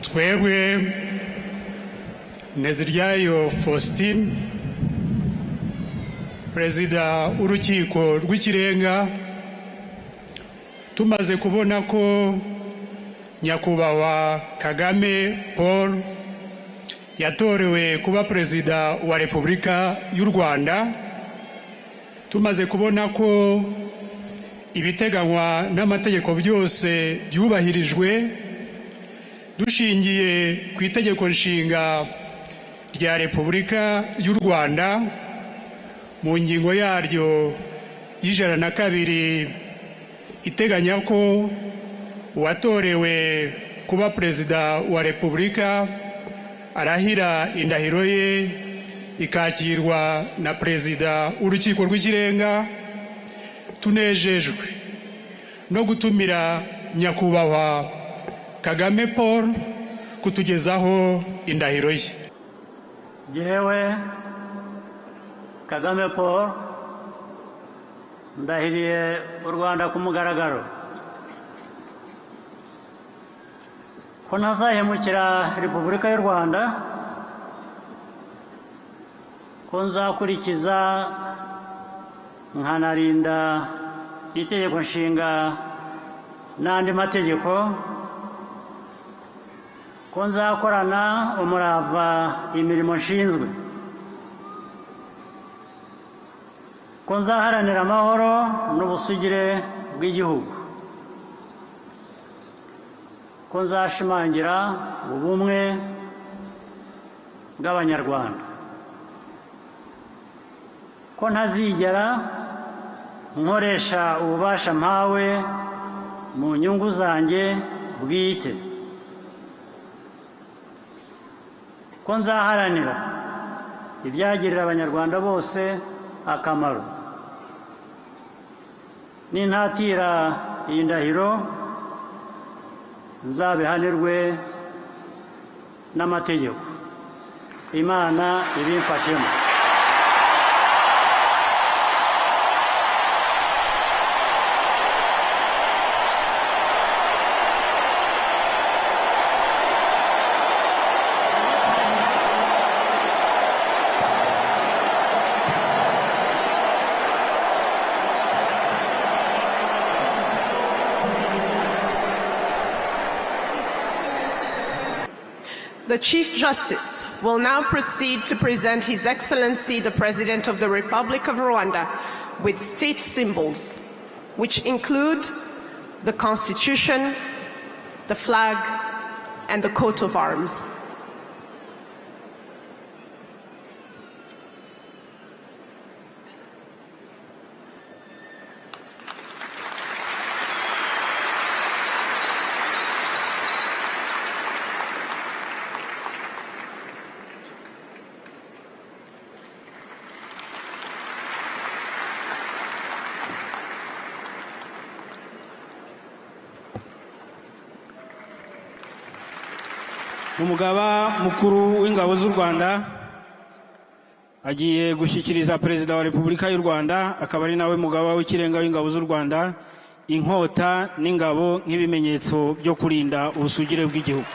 twebwe Nteziryayo Faustin, Perezida w'Urukiko rw'Ikirenga, tumaze kubona ko Nyakubahwa Kagame Paul yatorewe kuba Perezida wa Repubulika y'u Rwanda, tumaze kubona ko ibiteganywa n'amategeko byose byubahirijwe, dushingiye ku itegeko nshinga rya Repubulika y'u Rwanda mu ngingo yaryo y'102 iteganya ko uwatorewe kuba Perezida wa Repubulika arahira indahiro ye ikakirwa na Perezida w'Urukiko rw'Ikirenga. Tunejejwe no gutumira Nyakubahwa Kagame Paul kutugezaho indahiro ye. Jewe Kagame Paul ndahiriye u Rwanda ku mugaragaro ko ntazahemukira Repubulika y'u Rwanda, ko nzakurikiza nkanarinda itegeko nshinga n'andi mategeko, ko nzakorana umurava imirimo nshinzwe, ko nzaharanira amahoro n'ubusugire bw'igihugu, ko nzashimangira ubumwe bw'Abanyarwanda, ko ntazigera nkoresha ububasha mpawe mu nyungu zanjye bwite, ko nzaharanira ibyagirira Abanyarwanda bose akamaro. Nintatira iyi ndahiro nzabihanirwe n'amategeko. Imana ibimfashemo. The Chief Justice will now proceed to present His Excellency the President of the Republic of Rwanda with state symbols, which include the Constitution, the flag, and the coat of arms. Umugaba mukuru w'ingabo z'u Rwanda agiye gushyikiriza Perezida wa Repubulika y'u Rwanda, akaba ari nawe mugaba w'ikirenga w'ingabo z'u Rwanda, inkota n'ingabo nk'ibimenyetso byo kurinda ubusugire bw'igihugu.